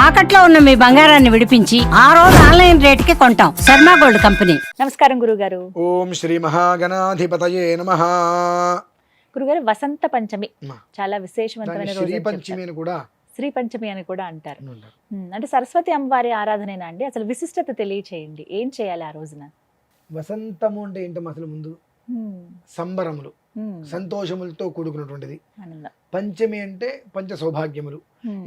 తాకట్లో ఉన్న మీ బంగారాన్ని విడిపించి ఆ రోజు ఆన్లైన్ రేటుకి కొంటాం. Sharma gold company. నమస్కారం గురుగారు. ఓం శ్రీ మహాగణాధిపతయే నమః. గురుగారు, వసంత పంచమి చాలా విశేషవంతమైన రోజు శ్రీ అని పంచమి చెప్తారు. అని కూడా శ్రీ పంచమి అని కూడా అంటారు. అంటే సరస్వతి అమ్మవారి ఆరాధనేనా అండి? అసలు విశిష్టత తెలియచేయండి. ఏం చేయాలి ఆ రోజున? వసంతము అంటే ఏంటమ్మా అసలు ముందు సంబరములు, సంతోషములతో కూడుకున్నటువంటిది. ఆనందం. పంచమి అంటే పంచ సౌభాగ్యములు.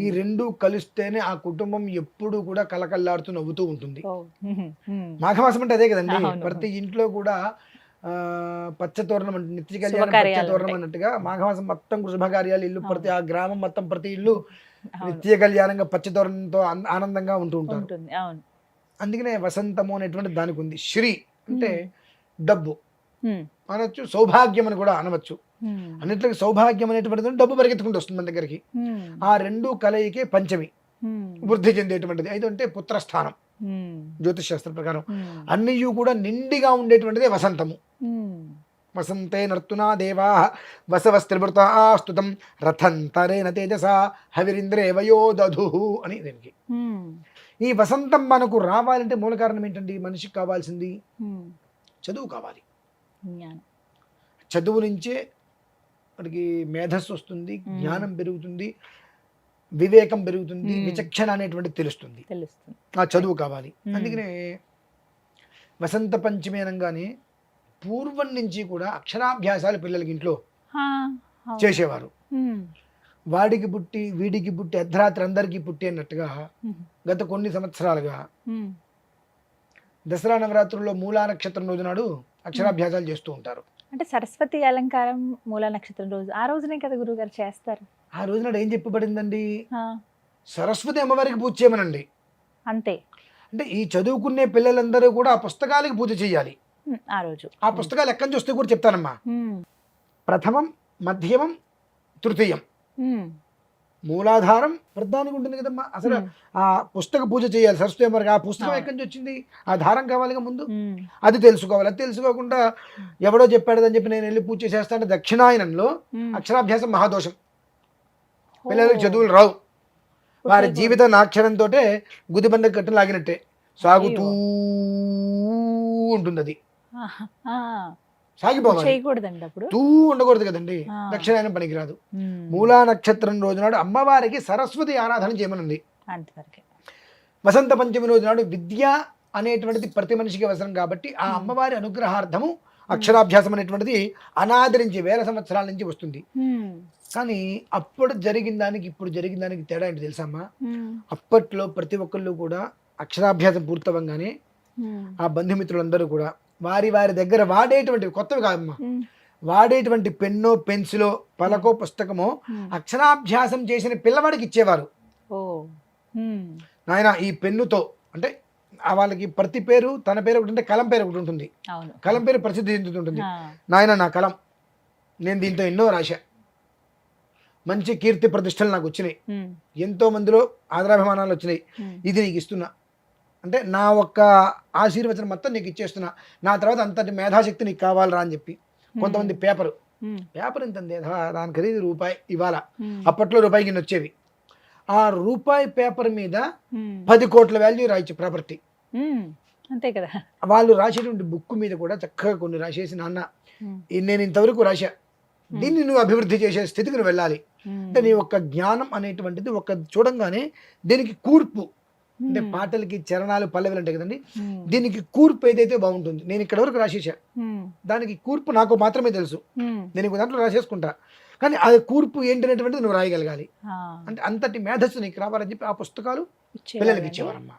ఈ రెండు కలిస్తేనే ఆ కుటుంబం ఎప్పుడు కూడా కలకల్లాడుతూ నవ్వుతూ ఉంటుంది. మాఘమాసం అంటే అదే కదండి. అవును. ప్రతి ఇంట్లో కూడా పచ్చ తోరణం అంటే నిత్య కళ్యాణం పచ్చ తోరణం అన్నట్టుగా మాఘమాసం మొత్తం శుభకార్యాలు, ఇల్లు ప్రతి ఆ గ్రామం మొత్తం ప్రతి ఇల్లు నిత్య కళ్యాణంగా పచ్చ తోరణంతో ఆనందంగా ఉంటూ ఉంటారు. అవును. అందుకనే వసంతము అనేటువంటి దానికి ఉంది. శ్రీ అంటే డబ్బు అనొచ్చు, సౌభాగ్యం అని కూడా అనవచ్చు. అన్నిట్లకి సౌభాగ్యం అనేటువంటిది డబ్బు పరిగెత్తుకుంటూ వస్తుంది మన దగ్గరికి. ఆ రెండు కలయికే పంచమి, వృద్ధి చెందేటువంటిది. అయితే అంటే పుత్రస్థానం జ్యోతిష్ శాస్త్ర ప్రకారం అన్నీ కూడా నిండిగా ఉండేటువంటిదే వసంతము. వసంతే నర్తునా దేవా వసవస్త్రివృతా స్తుతం రథంతరేణ తేజసా హవిరింద్రే వయో దధు అని దీనికి. ఈ వసంతం మనకు రావాలంటే మూల కారణం ఏంటండి? మనిషికి కావాల్సింది చదువు కావాలి. చదువు నుంచే మనకి మేధస్సు వస్తుంది, జ్ఞానం పెరుగుతుంది, వివేకం పెరుగుతుంది, విచక్షణ అనేటువంటి తెలుస్తుంది. ఆ చదువు కావాలి. అందుకనే వసంత పంచమి అనగానే పూర్వం నుంచి కూడా అక్షరాభ్యాసాలు పిల్లలకి ఇంట్లో చేసేవారు. వాడికి పుట్టి వీడికి పుట్టి అర్ధరాత్రి అందరికీ పుట్టి అన్నట్టుగా గత కొన్ని సంవత్సరాలుగా దసరా నవరాత్రుల్లో మూలా నక్షత్రం రోజు నాడు అక్షరాభ్యాసాలు చేస్తూ ఉంటారు. అంటే సరస్వతి అలంకారం మూలా నక్షత్రం రోజు, ఆ రోజునే కదా గురుగారు చేస్తారు. ఆ రోజు నాడు ఏం చెప్పబడిందండి? సరస్వతి అమ్మవారికి పూజ చేయమనండి. అంతే. అంటే ఈ చదువుకునే పిల్లలందరూ కూడా ఆ పుస్తకాలకి పూజ చేయాలి. ఆ రోజు ఆ పుస్తకాలు ఎక్కడి నుంచి వస్తే కూడా చెప్తానమ్మా. ప్రథమం, మధ్యమం, తృతీయం, మూలాధారం వృద్ధానికి ఉంటుంది కదమ్మా. అసలు ఆ పుస్తక పూజ చేయాలి సరస్వతి అమ్మవారికి. ఆ పుస్తకం ఎక్కడి నుంచి వచ్చింది? ఆ ధారం కావాలిగా ముందు. అది తెలుసుకోవాలి. అది తెలుసుకోకుండా ఎవడో చెప్పాడని చెప్పి నేను వెళ్ళి పూజ చేస్తానంటే దక్షిణాయనంలో అక్షరాభ్యాసం మహాదోషం. పిల్లలకి చదువులు రావు. వారి జీవితం నాక్షరంతో గుదిబండ కట్టు లాగినట్టే సాగుతూ ఉంటుంది. అది సాగిపోవాలి, తూ ఉండకూడదు కదండి. దక్షిణాయనం పనికిరాదు. మూలా నక్షత్రం రోజునాడు అమ్మవారికి సరస్వతి ఆరాధన చేయమనుంది. వసంత పంచమి రోజు నాడు విద్య అనేటువంటిది ప్రతి మనిషికి అవసరం కాబట్టి ఆ అమ్మవారి అనుగ్రహార్థము అక్షరాభ్యాసం అనేటువంటిది అనాదరించి వేల సంవత్సరాల నుంచి వస్తుంది. కానీ అప్పుడు జరిగిన దానికి ఇప్పుడు జరిగిన దానికి తేడా ఏంటి తెలుసమ్మా? అప్పట్లో ప్రతి ఒక్కళ్ళు కూడా అక్షరాభ్యాసం పూర్తవంగానే ఆ బంధుమిత్రులందరూ కూడా వారి వారి దగ్గర వాడేటువంటి కొత్తవి కాదమ్మా, వాడేటువంటి పెన్నో, పెన్సిలో, పలకో, పుస్తకమో అక్షరాభ్యాసం చేసిన పిల్లవాడికి ఇచ్చేవారు. నాయన ఈ పెన్నుతో అంటే వాళ్ళకి ప్రతి పేరు తన పేరు ఒకటి ఉంటే కలం పేరు ఒకటి ఉంటుంది. కలం పేరు ప్రసిద్ధి చెందుతుంటుంది. నాయన నా కలం, నేను దీంతో ఎన్నో రాశా, మంచి కీర్తి ప్రతిష్టలు నాకు వచ్చినాయి, ఎంతో మందిలో ఆదరాభిమానాలు వచ్చినాయి, ఇది నీకు ఇస్తున్నా అంటే నా ఒక్క ఆశీర్వచనం మొత్తం నీకు ఇచ్చేస్తున్నా, నా తర్వాత అంతటి మేధాశక్తి నీకు కావాలరా అని చెప్పి. కొంతమంది పేపర్ ఇంత దాని ఖరీదు రూపాయి ఇవాళ, అప్పట్లో రూపాయి కింద వచ్చేవి. ఆ రూపాయి పేపర్ మీద 10 కోట్ల వాల్యూ రాయొచ్చు ప్రాపర్టీ. అంతే కదా. వాళ్ళు రాసేటువంటి బుక్ మీద కూడా చక్కగా కొన్ని రాసేసి, నాన్న నేను ఇంతవరకు రాశా, దీన్ని నువ్వు అభివృద్ధి చేసే స్థితికి నువ్వు వెళ్ళాలి అంటే నీ ఒక్క జ్ఞానం అనేటువంటిది ఒక చూడంగానే దీనికి కూర్పు అంటే పాటలకి చరణాలు పల్లవిలు ఉంటాయి కదండి, దీనికి కూర్పు ఏదైతే బాగుంటుంది. నేను ఇక్కడ వరకు రాసేసా, దానికి కూర్పు నాకు మాత్రమే తెలుసు, నేను దాంట్లో రాసేసుకుంటా, కానీ అది కూర్పు ఏంటనేటువంటిది నువ్వు రాయగలగాలి. అంటే అంతటి మేధస్సు నీకు రావాలని చెప్పి ఆ పుస్తకాలు పిల్లలకి ఇచ్చేవారమ్మా.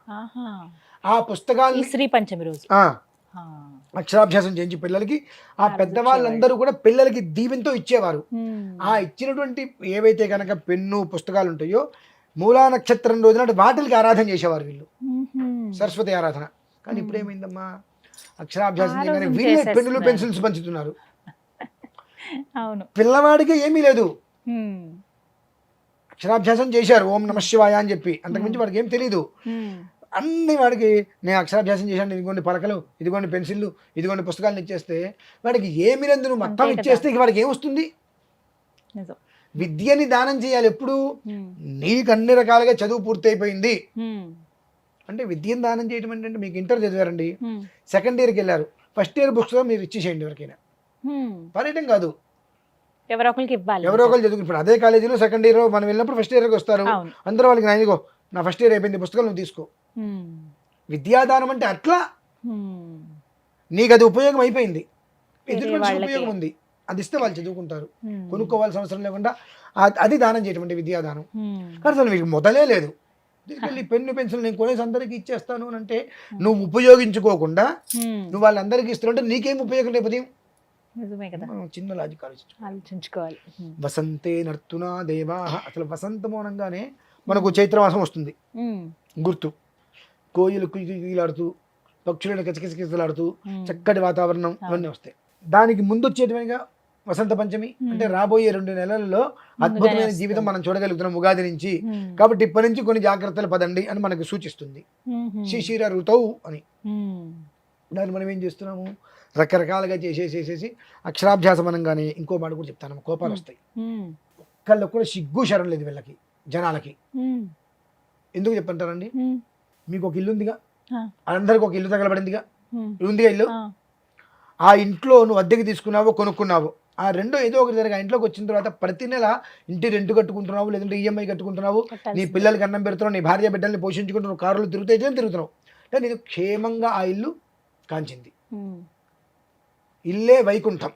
ఆ పుస్తకాలు శ్రీ పంచమి రోజు అక్షరాభ్యాసం చేయించి పిల్లలకి ఆ పెద్దవాళ్ళందరూ కూడా పిల్లలకి దీవెనతో ఇచ్చేవారు. ఆ ఇచ్చినటువంటి ఏవైతే కనుక పెన్ను పుస్తకాలు ఉంటాయో మూలా నక్షత్రం రోజున వాటికి ఆరాధన చేసేవారు వీళ్ళు, సరస్వతి ఆరాధన. కానీ ఇప్పుడు ఏమైందమ్మా, అక్షరాభ్యాసం చేయగానే వీళ్ళే పెన్నులు పెన్సిల్స్ పంచుతున్నారు. పిల్లవాడికి ఏమీ లేదు, అక్షరాభ్యాసం చేశారు ఓం నమః శివాయ అని చెప్పి, అంతకుమించి వాడికి ఏం తెలీదు. అన్ని వాడికి నేను అక్షరాభ్యాసం చేశాను, ఇదిగోండి పలకలు, ఇదిగోండి పెన్సిళ్ళు, ఇదిగోండి పుస్తకాలను ఇచ్చేస్తే వాడికి ఏమి లేదు, నువ్వు మొత్తం ఇచ్చేస్తే ఇక వాడికి ఏమొస్తుంది? విద్యని దానం చేయాలి ఎప్పుడు నీకు అన్ని రకాలుగా చదువు పూర్తయిపోయింది అంటే విద్యను దానం చేయడం ఏంటంటే మీకు ఇంటర్ చదివారండి, సెకండ్ ఇయర్కి వెళ్ళారు, ఫస్ట్ ఇయర్ బుక్స్ మీరు ఇచ్చేసేయండి ఎవరికైనా. పర్యటన కాదు, ఎవరో ఒకరికి ఇవ్వాలి. ఎవరో ఒకరు చదువుకుంటారు అదే కాలేజీలో సెకండ్ ఇయర్ మనం వెళ్ళినప్పుడు ఫస్ట్ ఇయర్కి వస్తారు, అవును. అందరూ వాళ్ళకి నాయనగో నా ఫస్ట్ ఇయర్ అయిపోయింది పుస్తకాలు నువ్వు తీసుకో. విద్యాదానం అంటే అట్లా నీకు అది ఉపయోగం అయిపోయింది, ఎదుటి మనిషికి ఉపయోగం ఉంది, అది ఇస్తే వాళ్ళు చదువుకుంటారు, కొనుక్కోవాల్సిన అవసరం లేకుండా అది దానం చేయటం అంటే విద్యాదానం. కానీ అసలు మీకు మొదలే లేదు, తీసుకెళ్ళి పెన్ను పెన్సిల్ నేను కొనేసి అందరికీ ఇచ్చేస్తాను అని అంటే నువ్వు ఉపయోగించుకోకుండా నువ్వు వాళ్ళందరికీ ఇస్తుంటే నీకేం ఉపయోగం లేకపోతే నిజమే కదా, చిన్న లాజిక్ ఆలోచించుకోవాలి. వసంతే నర్తునా దేవా, అసలు వసంతము అనగానే మనకు చైత్రమాసం వస్తుంది గుర్తు, కోయిలు కుయిలాడుతూ పక్షులను కచకిచకిచలాడుతూ చక్కటి వాతావరణం ఇవన్నీ వస్తాయి. దానికి ముందు వచ్చేటివిగా వసంత పంచమి అంటే రాబోయే 2 నెలలలో అద్భుతమైన జీవితం మనం చూడగలుగుతున్నాం ఉగాది నుంచి. కాబట్టి ఇప్పటి నుంచి కొన్ని జాగ్రత్తలు పదండి అని మనకు సూచిస్తుంది శిశిర ఋతువు అని. దాన్ని మనం ఏం చేస్తున్నాము రకరకాలుగా చేసేసి అక్షరాభ్యాసం అనగానే ఇంకో మాట కూడా చెప్తాను, కోపాలు వస్తాయి. ఒక్కళ్ళకు కూడా సిగ్గు శరం లేదు వీళ్ళకి జనాలకి. ఎందుకు చెప్పంటారండి, మీకు ఒక ఇల్లు ఉందిగా, అందరికి ఒక ఇల్లు తగలబడిందిగా, ఉందిగా ఇల్లు, ఆ ఇంట్లో నువ్వు అద్దెకి తీసుకున్నావు కొనుక్కున్నావు, ఆ రెండో ఏదో ఒకటి జరిగి ఆ ఇంట్లోకి వచ్చిన తర్వాత ప్రతి నెల ఇంటి రెంట్ కట్టుకుంటున్నావు, లేదంటే ఈఎంఐ కట్టుకుంటున్నావు, నీ పిల్లలకి అన్నం పెడుతున్నావు, నీ భార్య బిడ్డల్ని పోషించుకుంటున్నావు, కారులు తిరుగుతున్నావు అంటే నేను క్షేమంగా ఆ ఇల్లు కాంచింది. ఇల్లే వైకుంఠం,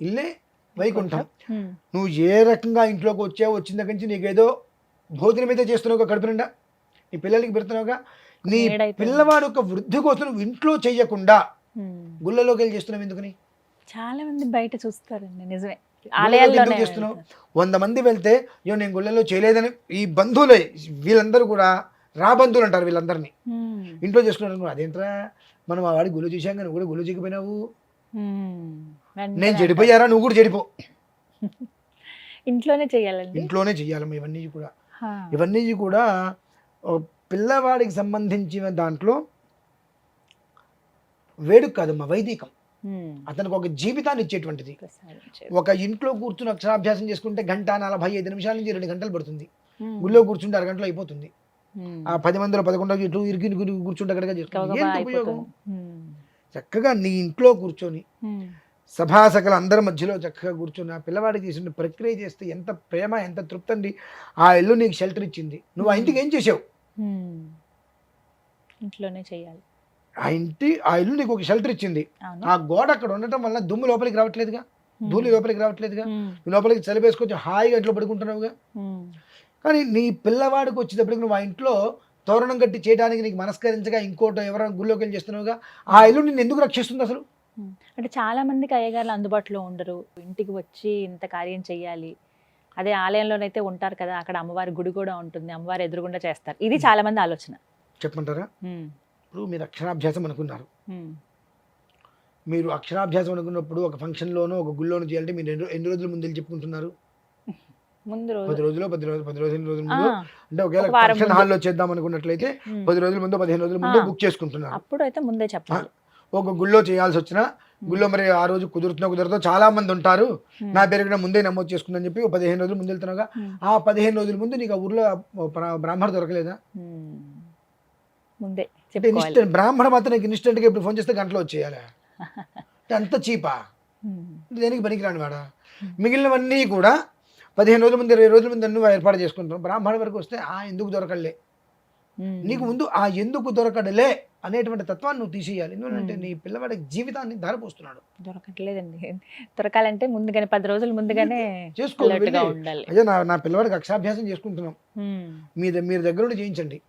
ఇల్లే వైకుంఠం. నువ్వు ఏ రకంగా ఇంట్లోకి వచ్చిన దగ్గర నుంచి నీకేదో భోజనం అయితే చేస్తున్నావుగా కడుపు నిండా, నీ పిల్లలకి పెడుతున్నావుగా, నీ పిల్లవాడు ఒక వృద్ధి కోసం నువ్వు ఇంట్లో చెయ్యకుండా గుళ్ళలోకి వెళ్ళి చేస్తున్నావు ఎందుకని? చాలా మంది బయట చూస్తారండి, నిజమే. ఎందుకు చేస్తున్నావు? 100 మంది వెళ్తే అయ్యో నేను గుళ్ళలో చేయలేదని ఈ బంధువులే వీళ్ళందరూ కూడా బంధువులు అంటారు వీళ్ళందరినీ, ఇంట్లో చేసుకున్నారు. అదేంట్రా మనం ఆ వాడి గుళ్ళు చూసాం కానీ కూడా గుళ్ళు చెక్కిపోయినావు, నేను చెడిపోయారా నువ్వు కూడా చెడిపో. ఇంట్లోనే చెయ్యాలండి, ఇంట్లోనే చెయ్యాలమ్మా ఇవన్నీ కూడా పిల్లవాడికి సంబంధించిన దాంట్లో వేడుక కాదమ్మా, వైదికం. అతనికి ఒక జీవితాన్ని ఇచ్చేటువంటిది. ఒక ఇంట్లో కూర్చుని అక్షరాభ్యాసం చేసుకుంటే 1:45 నిమిషాల నుంచి 2 గంటలు పడుతుంది, గుళ్ళో కూర్చుంటే 6 గంటలు అయిపోతుంది. ఆ 10 మందిలో 11 ఇటు ఇరికి కూర్చుంటే అక్కడిగా చేసుకుంటే ఉపయోగం? చక్కగా నీ ఇంట్లో కూర్చొని సభాసకల అందరి మధ్యలో చక్కగా కూర్చొని ఆ పిల్లవాడికి చేసిన ప్రక్రియ చేస్తే ఎంత ప్రేమ ఎంత తృప్తి అండి. ఆ ఇల్లు నీకు షెల్టర్ ఇచ్చింది, నువ్వు ఆ ఇంటికి ఏం చేసావు? ఇంట్లోనే చేయాలి. ఆ ఇల్లు నీకు ఒక షెల్టర్ ఇచ్చింది, ఆ గోడ అక్కడ ఉండటం వల్ల దుమ్ము లోపలికి రావట్లేదుగా, ధూళి లోపలికి రావట్లేదుగా, నువ్వు లోపలికి చలిపేసుకొచ్చి హాయిగా ఇంట్లో పడుకుంటున్నావుగా. కానీ నీ పిల్లవాడికి వచ్చేటప్పటికి నువ్వు ఆ ఇంట్లో తోరణం కట్టి చేయడానికి నీకు మనస్కరించగా ఇంకోటో ఎవరైనా గుళ్ళోకి వెళ్ళి చేస్తున్నావుగా, ఆ ఇల్లు నిన్ను ఎందుకు రక్షిస్తుంది అసలు? అంటే చాలా మందికి అయ్యగారులు అందుబాటులో ఉండరు, ఇంటికి వచ్చి ఇంత కార్యం చెయ్యాలి. అదే ఆలయంలోనైతే ఉంటారు కదా, అక్కడ అమ్మవారి గుడి కూడా ఉంటుంది, అమ్మవారి ఎదురుగుండా చేస్తారు. ఇది చాలా మంది ఆలోచన. చెప్పమంటారా? ఇప్పుడు మీరు అక్షరాభ్యాసం అనుకున్నారు, మీరు అక్షరాభ్యాసం అనుకున్నప్పుడు ఒక ఫంక్షన్లోనో ఒక గుళ్ళోనో చేయాలంటే మీరు ఎన్ని రోజుల ముందు వెళ్ళి చెప్పుకుంటున్నారు? ముందు 10 రోజులు 15 రోజుల ముందు. అంటే ఒకవేళ ఫంక్షన్ హాల్లో చేద్దాం అనుకున్నట్లయితే 10 రోజుల ముందు 15 రోజుల ముందు బుక్ చేసుకుంటున్నారు. అప్పుడు అయితే ముందే చెప్పాలి. ఒక గుళ్ళో చేయాల్సి వచ్చినా గుళ్ళో మరి ఆ రోజు కుదురుతో చాలా మంది ఉంటారు, నా పేరు కూడా ముందే నమోదు చేసుకుందని చెప్పి 15 రోజులు ముందు వెళ్తున్నావుగా, ఆ 15 రోజుల ముందు నీకు ఆ ఊర్లో బ్రాహ్మణ దొరకలేదా? ముందే బ్రాహ్మణ మాత్రం నీకు ఇన్స్టెంట్గా ఇప్పుడు ఫోన్ చేస్తే గంటలో వచ్చేయాలి, అంత చీపా, దేనికి పనికిరాని వాడా? మిగిలినవన్నీ కూడా 15 రోజుల ముందు 20 రోజుల ముందు నువ్వు ఏర్పాటు చేసుకుంటావు. బ్రాహ్మణ వరకు వస్తే ఎందుకు దొరకలే, నీకు ముందు ఎందుకు దొరకడలే అనేటువంటి తత్వాన్ని నువ్వు తీసేయాలి. ఎందుకంటే నీ పిల్లవాడి జీవితాన్ని ధారపోస్తున్నాడు. దొరకట్లేదండి, దొరకాలంటే ముందుగానే 10 రోజుల ముందుగానే చేసుకోవాలి. అయ్యా నా పిల్లవాడికి అక్షరాభ్యాసం చేసుకుంటున్నాం, మీరు దగ్గర నుండి చేయించండి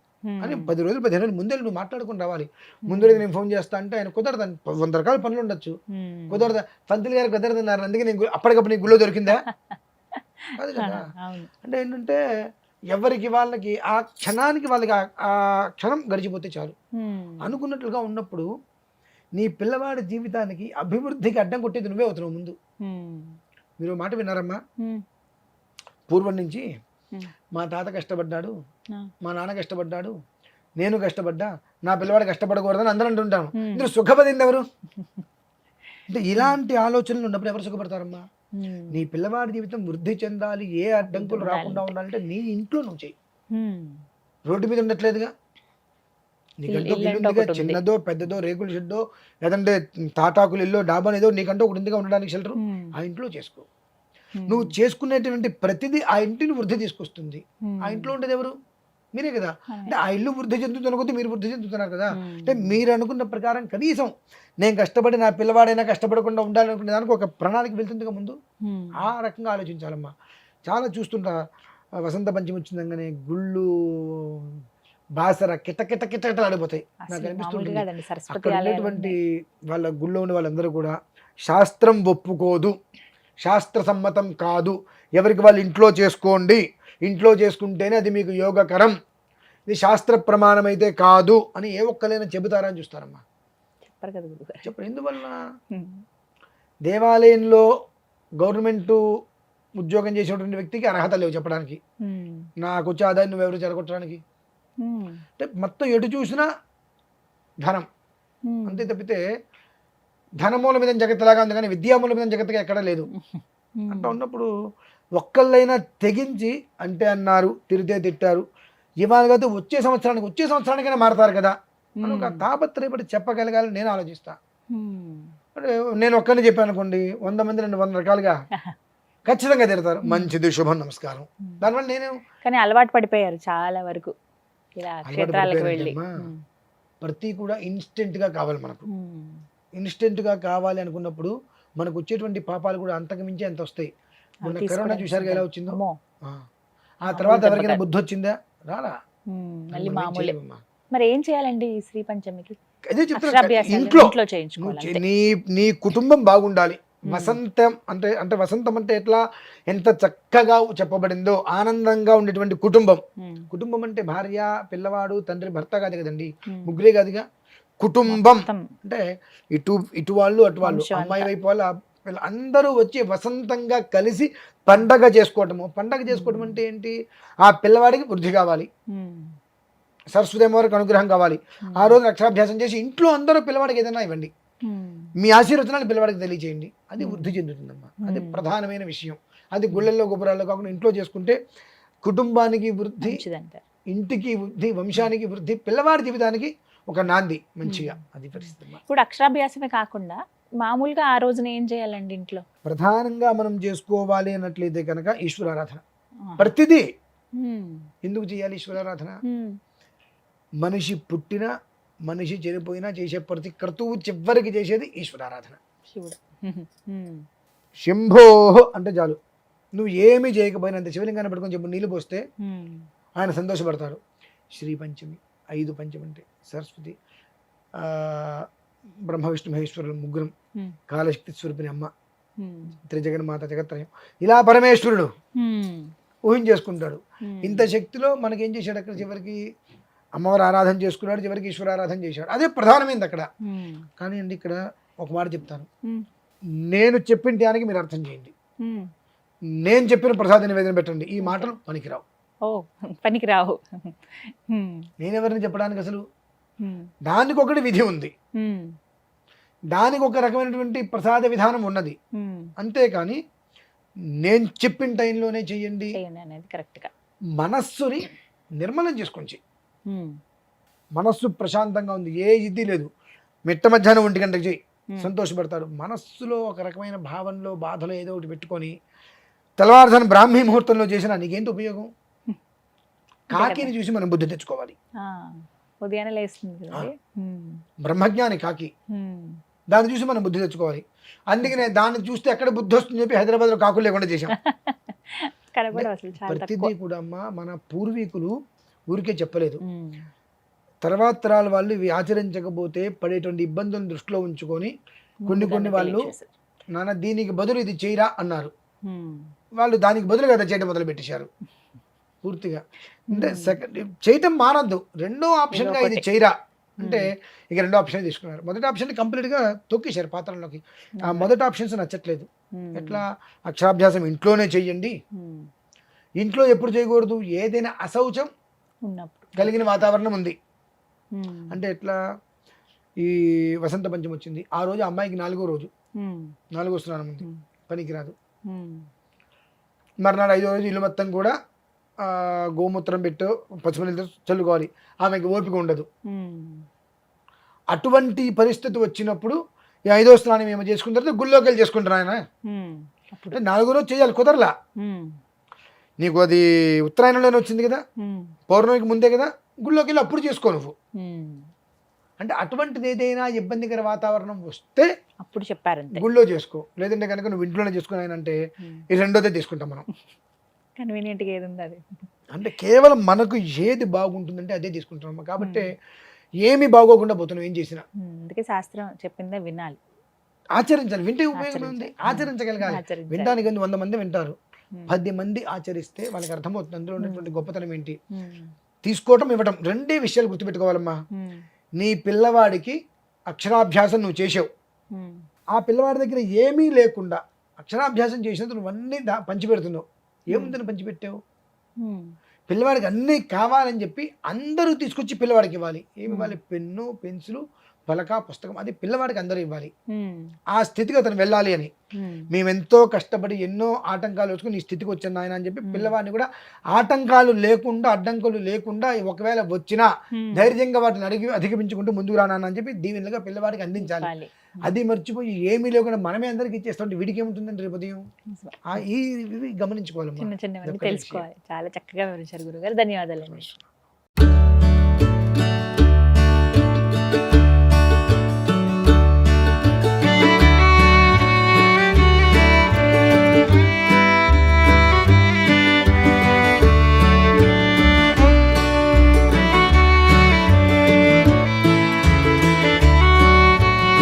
అని 10 రోజులు 15 రోజులు ముందే నువ్వు మాట్లాడుకుని రావాలి. ముందు నేను ఫోన్ చేస్తా అంటే ఆయన కుదరదు, 100 రకాల పనులు ఉండొచ్చు, కుదరదా? పంతులు గారు కుదరదన్నారు, అందుకే నేను అప్పటికప్పుడు నీ గుళ్ళో దొరికిందా? అది కదా. అంటే ఏంటంటే ఎవరికి వాళ్ళకి ఆ క్షణానికి వాళ్ళకి ఆ క్షణం గడిచిపోతే చాలు అనుకున్నట్లుగా ఉన్నప్పుడు నీ పిల్లవాడి జీవితానికి అభివృద్ధికి అడ్డం కొట్టేది నువ్వే అవుతున్నావు ముందు. మీరు మాట విన్నారమ్మా, పూర్వం నుంచి మా తాత కష్టపడ్డాడు, మా నాన్న కష్టపడ్డాడు, నేను కష్టపడ్డా, నా పిల్లవాడు కష్టపడకూడదని అందరూ అంటుంటాను. ఇందులో సుఖపడింది ఎవరు? అంటే ఇలాంటి ఆలోచనలు ఉన్నప్పుడు ఎవరు సుఖపడతారమ్మా? నీ పిల్లవాడి జీవితం వృద్ధి చెందాలి, ఏ అడ్డంకులు రాకుండా ఉండాలంటే నీ ఇంట్లో నువ్వు చెయ్యి. రోడ్డు మీద ఉండట్లేదుగా, నీకంటూ ఒక ఇల్లు ఉందిగా, చిన్నదో పెద్దదో రేకుల షెడ్డో లేదంటే తాటాకులు ఇల్లు డాబా ఏదో నీకంటూ ఒకటి ఉందిగా ఉండడానికి షెల్టర్, ఆ ఇంట్లో చేసుకో. నువ్వు చేసుకునేటువంటి ప్రతిదీ ఆ ఇంటిని వృద్ధి తీసుకొస్తుంది. ఆ ఇంట్లో ఉండేది ఎవరు? మీరే కదా. అంటే ఆ ఇల్లు వృద్ధి చెందుతున్న కొద్దీ మీరు వృద్ధి చెందుతున్నారు కదా. అంటే మీరు అనుకున్న ప్రకారం కనీసం నేను కష్టపడి నా పిల్లవాడైనా కష్టపడకుండా ఉండాలనుకునే దానికి ఒక ప్రణాళిక వెళ్తుందిగా ముందు. ఆ రకంగా ఆలోచించాలమ్మా. చాలా చూస్తుంటా, వసంత పంచమి వచ్చిందగానే గుళ్ళు బాసర కిటకిటలాడిపోతాయి. నాకు అనిపిస్తుంది అక్కడ ఉండేటువంటి వాళ్ళ గుళ్ళో ఉండే వాళ్ళందరూ కూడా శాస్త్రం ఒప్పుకోదు, శాస్త్ర సమ్మతం కాదు, ఎవరికి వాళ్ళు ఇంట్లో చేసుకోండి, ఇంట్లో చేసుకుంటేనే అది మీకు యోగకరం, ఇది శాస్త్ర ప్రమాణం అయితే కాదు అని ఏ ఒక్కరైనా చెబుతారా అని చూస్తారమ్మా. చెప్పరు కదా గురుగారు. చెప్పరు. ఎందువల్ల? దేవాలయంలో గవర్నమెంట్ ఉద్యోగం చేసేటువంటి వ్యక్తికి అర్హత లేవు చెప్పడానికి, నాకు వచ్చే ఆదాయం నువ్వు ఎవరు చెడగొట్టడానికి. అంటే మొత్తం ఎటు చూసినా ధనం అంతే తప్పితే ధనమూల మీద జగత్తులాగా ఉంది కానీ విద్యామూల మీద జగత్తుగా ఎక్కడా లేదు. అట్లా ఉన్నప్పుడు ఒక్కళ్ళైనా తెగించి అంటే అన్నారు, తిరితే తిట్టారు, ఇవాళ కాదు వచ్చే సంవత్సరానికైనా మారతారు కదా అని ఒక తాపత్రయపడి చెప్పగలగాలని నేను ఆలోచిస్తా. నేను ఒక్కరిని చెప్పాను అనుకోండి, 100 మంది 200 రకాలుగా ఖచ్చితంగా తిడతారు. మంచిది, శుభం, నమస్కారం. దానివల్ల నేను కానీ అలవాటు పడిపోయారు చాలా వరకు ఇలా క్షేత్రాలకు వెళ్ళి. ప్రతి కూడా ఇన్స్టెంట్గా కావాలి మనకు. ఇన్స్టెంట్గా కావాలి అనుకున్నప్పుడు మనకు వచ్చేటువంటి పాపాలు కూడా అంతకు మించి ఎంత వస్తాయి. మొన్న కరోనా చూసారుగా ఎలా వచ్చిందో. ఆ తర్వాత ఎవరికైనా బుద్ధి వచ్చిందా? రాలా. మళ్ళీ మామూలే. మరి ఏం చేయాలండి ఈ శ్రీ పంచమికి? అదే చెప్తున్నా, ఇంట్లో నీ కుటుంబం బాగుండాలి. వసంతం అంటే వసంతం అంటే ఎట్లా, ఎంత చక్కగా చెప్పబడిందో, ఆనందంగా ఉండేటువంటి కుటుంబం అంటే భార్య, పిల్లవాడు, తండ్రి, భర్త కాదు కదండి, ముగ్గురే కాదుగా. కుటుంబం అంటే ఇటు వాళ్ళు అటు వాళ్ళు, అమ్మాయి వైపు వాళ్ళు, అందరూ వచ్చి వసంతంగా కలిసి పండగ చేసుకోవటము. పండగ చేసుకోవటం అంటే ఏంటి? ఆ పిల్లవాడికి వృద్ధి కావాలి, సరస్వతి అమ్మవారికి అనుగ్రహం కావాలి. ఆ రోజు అక్షరాభ్యాసం చేసి ఇంట్లో అందరూ పిల్లవాడికి ఏదైనా ఇవ్వండి, మీ ఆశీర్వచనాలు పిల్లవాడికి తెలియచేయండి. అది వృద్ధి చెందుతుందమ్మా. అది ప్రధానమైన విషయం. అది గుళ్ళల్లో గోపురాల్లో కాకుండా ఇంట్లో చేసుకుంటే కుటుంబానికి వృద్ధి, ఇంటికి వృద్ధి, వంశానికి వృద్ధి, పిల్లవాడి జీవితానికి ఒక నాంది మంచిగా. అది పరిస్థితి. ఇప్పుడు అక్షరాభ్యాసమే కాకుండా మామూలుగా ఆ రోజున ఏం చేయాలండి ఇంట్లో? ప్రధానంగా మనం చేసుకోవాలి అన్నట్లయితే కనుక ఈశ్వరారాధన. ప్రతిదీ ఎందుకు చేయాలి ఈశ్వరారాధన? మనిషి పుట్టిన మనిషి చనిపోయినా చేసే ప్రతి క్రతువు చివరికి చేసేది ఈశ్వరారాధన. శంభో అంటే చాలు, నువ్వు ఏమీ చేయకపోయినంత శివలింగాన్ని పట్టుకొని చెప్పు నీళ్ళు పోస్తే ఆయన సంతోషపడతాడు. శ్రీ పంచమి, 5 పంచమి అంటే సరస్వతి, బ్రహ్మ విష్ణు మహేశ్వరులు ముగ్గురం, కాలశక్తి స్వరూపిణి అమ్మ, త్రిజగన్మాత, జగత్రయం, ఇలా పరమేశ్వరుడు ఊహించేసుకుంటాడు. ఇంత శక్తిలో మనకేం చేశాడు? అక్కడ చివరికి అమ్మవారు ఆరాధన చేసుకున్నాడు, చివరికి ఈశ్వర ఆరాధన చేశాడు. అదే ప్రధానమైంది అక్కడ. కానీ అండి ఇక్కడ ఒక మాట చెప్తాను, నేను చెప్పిన దానికి మీరు అర్థం చేయండి, నేను చెప్పిన ప్రసాద నివేదన పెట్టండి. ఈ మాటలు పనికిరావు. నేనెవరిని చెప్పడానికి అసలు? దానికి ఒకటి విధి ఉంది, దానికి ఒక రకమైనటువంటి ప్రసాద విధానం ఉన్నది. అంతేకాని నేను చెప్పిన టైంలోనే చెయ్యండి. మనస్సుని నిర్మలం చేసుకొని, మనస్సు ప్రశాంతంగా ఉంది, ఏ ఇది లేదు, మిట్ట మధ్యాహ్నం 1 గంటకి చెయ్యి, సంతోషపడతారు. మనస్సులో ఒక రకమైన భావనలో బాధలో ఏదో ఒకటి పెట్టుకొని తెల్లవారుజామున బ్రాహ్మీ ముహూర్తంలో చేసినా నీకేంటి ఉపయోగం? కాకిని చూసి మనం బుద్ధి తెచ్చుకోవాలి. ఉదయాన్నే లేస్తుంది బ్రహ్మజ్ఞాని కాకి, దాన్ని చూసి మనం బుద్ధి తెచ్చుకోవాలి. అందుకనే దాన్ని చూస్తే ఎక్కడ బుద్ధి వస్తుందని చెప్పి హైదరాబాద్లో కాకులు లేకుండా చేశాం. ప్రతిదీ కూడా అమ్మా మన పూర్వీకులు ఊరికే చెప్పలేదు, తర్వాత తరాల వాళ్ళు ఇవి ఆచరించకపోతే పడేటువంటి ఇబ్బందులను దృష్టిలో ఉంచుకొని కొన్ని వాళ్ళు నాన్న దీనికి బదులు ఇది చేయరా అన్నారు. వాళ్ళు దానికి బదులుగా అది చేయడం మొదలు పెట్టేశారు పూర్తిగా. అంటే చేయటం మానద్దు, రెండో ఆప్షన్గా ఇది చేయరా అంటే ఇక రెండో ఆప్షన్ తీసుకున్నారు. మొదటి ఆప్షన్ కంప్లీట్గా తొక్కేశారు పాత్రలోకి. ఆ మొదటి ఆప్షన్స్ నచ్చట్లేదు. ఎట్లా? అక్షరాభ్యాసం ఇంట్లోనే చెయ్యండి. ఇంట్లో ఎప్పుడు చేయకూడదు? ఏదైనా అశౌచం కలిగిన వాతావరణం ఉంది అంటే ఎట్లా? ఈ వసంత పంచమి వచ్చింది, ఆ రోజు అమ్మాయికి 4వ రోజు, 4వ స్నానం ఉంది, పనికి రాదు. మర్నాడు 5వ రోజు ఇల్లు మొత్తం కూడా గోమూత్రం పెట్టు పసుపు నీళ్ళతో చల్లుకోవాలి. ఆమెకి ఓపిక ఉండదు. అటువంటి పరిస్థితి వచ్చినప్పుడు ఈ 5వ స్నానం ఏమో చేసుకున్న తర్వాత గుళ్ళోకి వెళ్ళి చేసుకుంటారు ఆయన. అంటే 4వ రోజు చేయాలి, కుదరలా. నీకు అది ఉత్తరాయణంలోనే వచ్చింది కదా, పౌర్ణమికి ముందే కదా, గుళ్ళోకి వెళ్ళి అప్పుడు చేసుకో నువ్వు. అంటే అటువంటిది ఏదైనా ఇబ్బందికర వాతావరణం వస్తే అప్పుడు చెప్పారు గుళ్ళో చేసుకో, లేదంటే కనుక నువ్వు ఇంట్లోనే చేసుకుని ఆయన అంటే ఈ 2వదే తీసుకుంటాం మనం. కన్వీనియంట్గా ఏది ఉంది అది. అంటే కేవలం మనకు ఏది బాగుంటుందంటే అదే తీసుకుంటున్నాం. కాబట్టి ఏమి బాగోకుండా పోతున్నాం ఏం చేసినా. అందుకే శాస్త్రం చెప్పిందే వినాలి, ఆచరించాలి. వింటే ఉపయోగం ఉంది, ఆచరించగలగాలి. వినడానికి 100 మంది వింటారు, 10 మంది ఆచరిస్తే వాళ్ళకి అర్థమవుతుంది అందులో ఉన్నటువంటి గొప్పతనం ఏంటి. తీసుకోవటం ఇవ్వటం 2 విషయాలు గుర్తుపెట్టుకోవాలమ్మా. నీ పిల్లవాడికి అక్షరాభ్యాసం నువ్వు చేసావు, ఆ పిల్లవాడి దగ్గర ఏమీ లేకుండా అక్షరాభ్యాసం చేసినందుకు నువ్వు అన్నీ పంచిపెడుతున్నావు. ఏముందని పంచిపెట్టావు? పిల్లవాడికి అన్నీ కావాలని చెప్పి అందరూ తీసుకొచ్చి పిల్లవాడికి ఇవ్వాలి. ఏమి ఇవ్వాలి? పెన్ను, పెన్సిలు, పలక, పుస్తకం, అది పిల్లవాడికి అందరూ ఇవ్వాలి. ఆ స్థితికి అతను వెళ్ళాలి అని మేమెంతో కష్టపడి ఎన్నో ఆటంకాలు వచ్చుకుని ఈ స్థితికి వచ్చాను ఆయన అని చెప్పి పిల్లవాడిని కూడా ఆటంకాలు లేకుండా, అడ్డంకులు లేకుండా, ఒకవేళ వచ్చినా ధైర్యంగా వాటిని అధిగమించుకుంటూ ముందుకు రానని చెప్పి దీవెనలుగా పిల్లవాడికి అందించాలి. అది మర్చిపోయి ఏమీ లేకుండా మనమే అందరికి ఇచ్చేస్తుంటే వీడికి ఏముంటుందండి రేపు ఉదయం. ఇవి గమనించుకోవాలి, చిన్న చిన్నవన్నీ తెలుసుకోవాలి. చాలా చక్కగా వివరించారు గురుగారు, ధన్యవాదాలు.